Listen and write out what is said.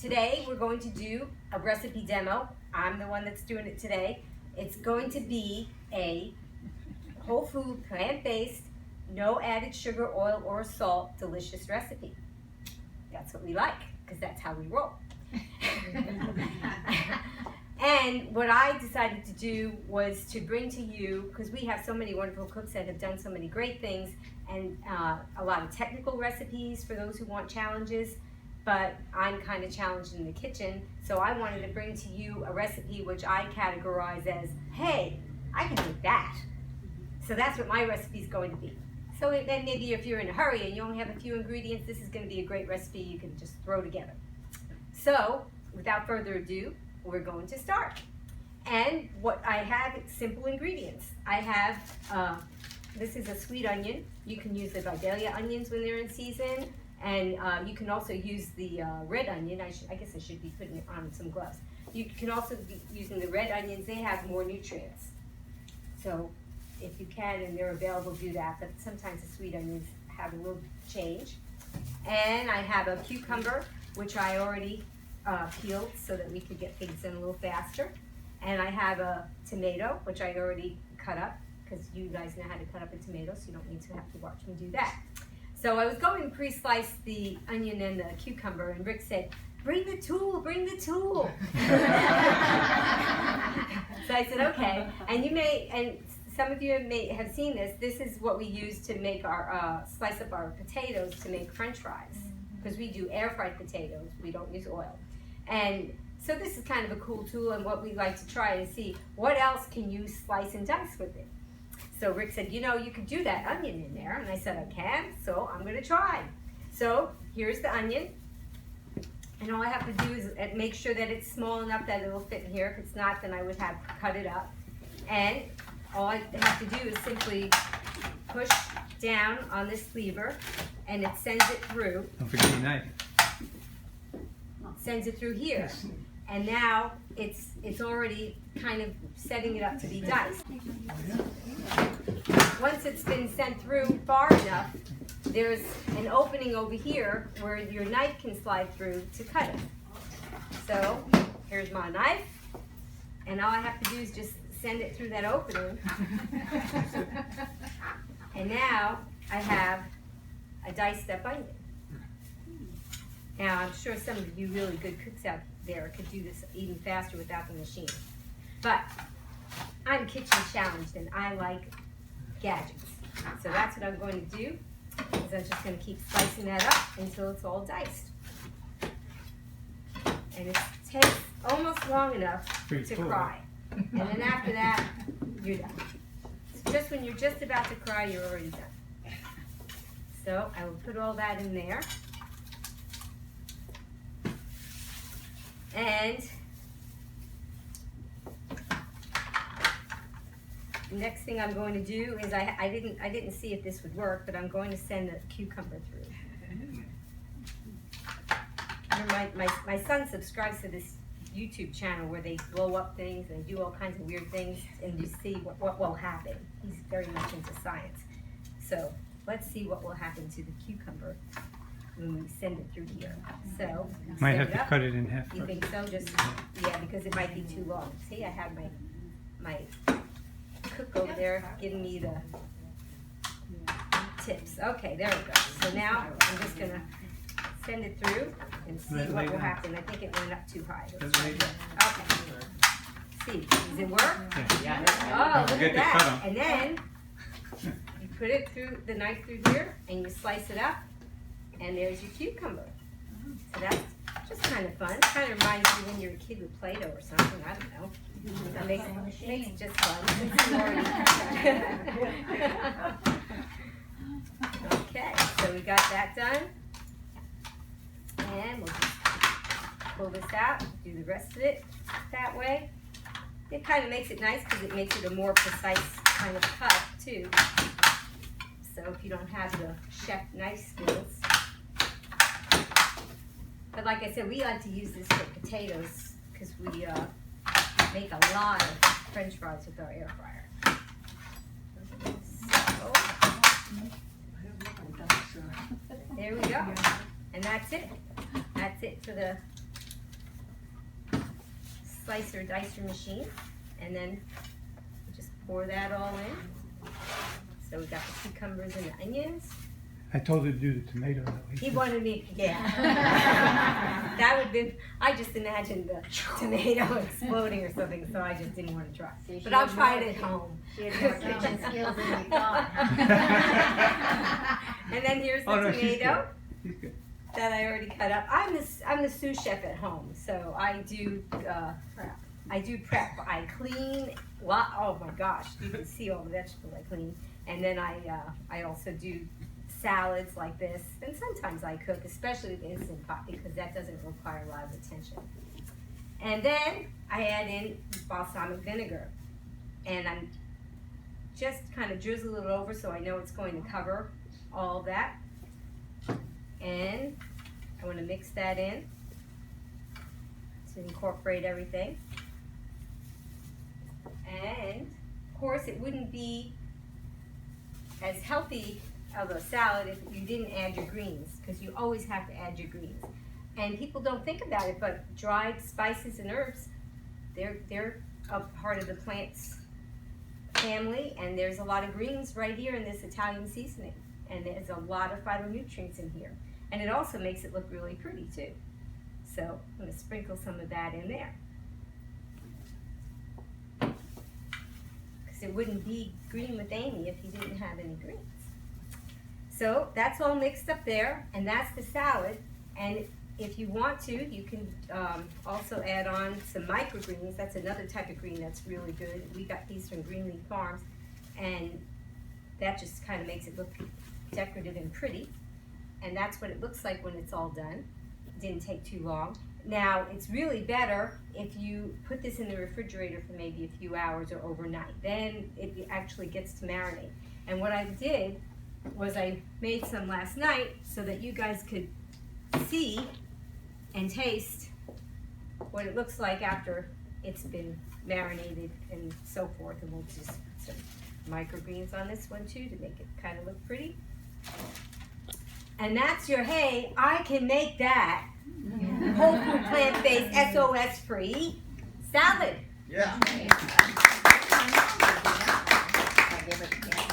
Today we're going to do a recipe demo. I'm the one that's doing it today. It's going to be a whole food, plant-based, no added sugar, oil, or salt, delicious recipe. That's what we like, because that's how we roll. And what I decided to do was to bring to you, because we have so many wonderful cooks that have done so many great things, and a lot of technical recipes for those who want challenges, but I'm kind of challenged in the kitchen, so I wanted to bring to you a recipe which I categorize as, hey, I can make that. So that's what my recipe is going to be. So then maybe if you're in a hurry and you only have a few ingredients, this is going to be a great recipe you can just throw together. So without further ado, we're going to start. And what I have, simple ingredients. I have, this is a sweet onion. You can use the Vidalia onions when they're in season. And you can also use the red onion. I guess I should be putting on some gloves. You can also be using the red onions. They have more nutrients. So if you can and they're available, do that. But sometimes the sweet onions have a little change. And I have a cucumber, which I already peeled so that we could get things in a little faster. And I have a tomato, which I already cut up, because you guys know how to cut up a tomato, so you don't need to have to watch me do that. So I was going to pre-slice the onion and the cucumber, and Rick said, bring the tool, bring the tool. So I said, okay. And you may, and some of you may have seen this, this is what we use to make our, slice up our potatoes to make French fries. Because we do air fried potatoes, we don't use oil. And so this is kind of a cool tool, and what we like to try and see, what else can you slice and dice with it? So Rick said, you know, you could do that onion in there. And I said, I can, so I'm going to try. So here's the onion. And all I have to do is make sure that it's small enough that it'll fit in here. If it's not, then I would have cut it up. And all I have to do is simply push down on this lever, and it sends it through. Don't forget your knife. Sends it through here. And now it's already kind of setting it up to be diced. Once it's been sent through far enough, there's an opening over here where your knife can slide through to cut it. So here's my knife, and all I have to do is just send it through that opening. And now I have a diced up onion. Now I'm sure some of you really good cooks out there could do this even faster without the machine. But I'm kitchen challenged and I like gadgets. So that's what I'm going to do, is I'm just going to keep slicing that up until it's all diced. And it takes almost long enough to cry. And then after that, you're done. So just when you're just about to cry, you're already done. So I will put all that in there. And the next thing I'm going to do is I didn't see if this would work, but I'm going to send the cucumber through. My son subscribes to this YouTube channel where they blow up things and do all kinds of weird things, and you see what will happen. He's very much into science. So let's see what will happen to the cucumber when we send it through here. So might have to cut it in half. You think so? Just yeah, because it might be too long. See, I have my cook over there giving me the tips. Okay, there we go. So now I'm just gonna send it through and see what will happen. I think it went up too high. Let's try it. Okay. See, does it work? Yeah. Oh, look at that. And then you put it through the knife through here, and you slice it up. And there's your cucumber. So that's just kind of fun. Kind of reminds you when you're a kid with Play-Doh or something. I don't know. That makes it just fun. Okay, so we got that done. And we'll just pull this out, do the rest of it that way. It kind of makes it nice because it makes it a more precise kind of cut too. So if you don't have the chef knife skills. But like I said, we like to use this for potatoes because we make a lot of French fries with our air fryer. So, there we go. And that's it. That's it for the slicer dicer machine, and then you just pour that all in. So we got the cucumbers and the onions. I told her to do the tomato though. He wanted me, yeah. That would be, I just imagined the tomato exploding or something, so I just didn't want to try. See, But I'll try it at home. She had more kitchen skills than we thought. And then here's the Oh, no, she's tomato good. She's good. that I already cut up. I'm the sous chef at home, so I do prep. I clean. Oh my gosh, you can see all the vegetables I clean, and then I also do salads like this, and sometimes I cook, especially the Instant Pot, because that doesn't require a lot of attention. And then I add in balsamic vinegar, and I'm just kind of drizzle it over so I know it's going to cover all that. And I want to mix that in to incorporate everything. And of course it wouldn't be as healthy of a salad if you didn't add your greens, because you always have to add your greens. And people don't think about it, but dried spices and herbs, they're a part of the plant's family, and there's a lot of greens right here in this Italian seasoning, and there's a lot of phytonutrients in here, and it also makes it look really pretty too. So I'm going to sprinkle some of that in there, because it wouldn't be green with Amy if you didn't have any greens. So that's all mixed up there, and that's the salad. And if you want to, you can also add on some microgreens. That's another type of green that's really good. We got these from Greenleaf Farms, and that just kind of makes it look decorative and pretty. And that's what it looks like when it's all done. It didn't take too long. Now, it's really better if you put this in the refrigerator for maybe a few hours or overnight. Then it actually gets to marinate. And what I did was I made some last night so that you guys could see and taste what it looks like after it's been marinated and so forth. And we'll just put some microgreens on this one too to make it kind of look pretty. And that's your, hey, I can make that whole food, plant-based, SOS free salad. Yeah. I give it, yeah.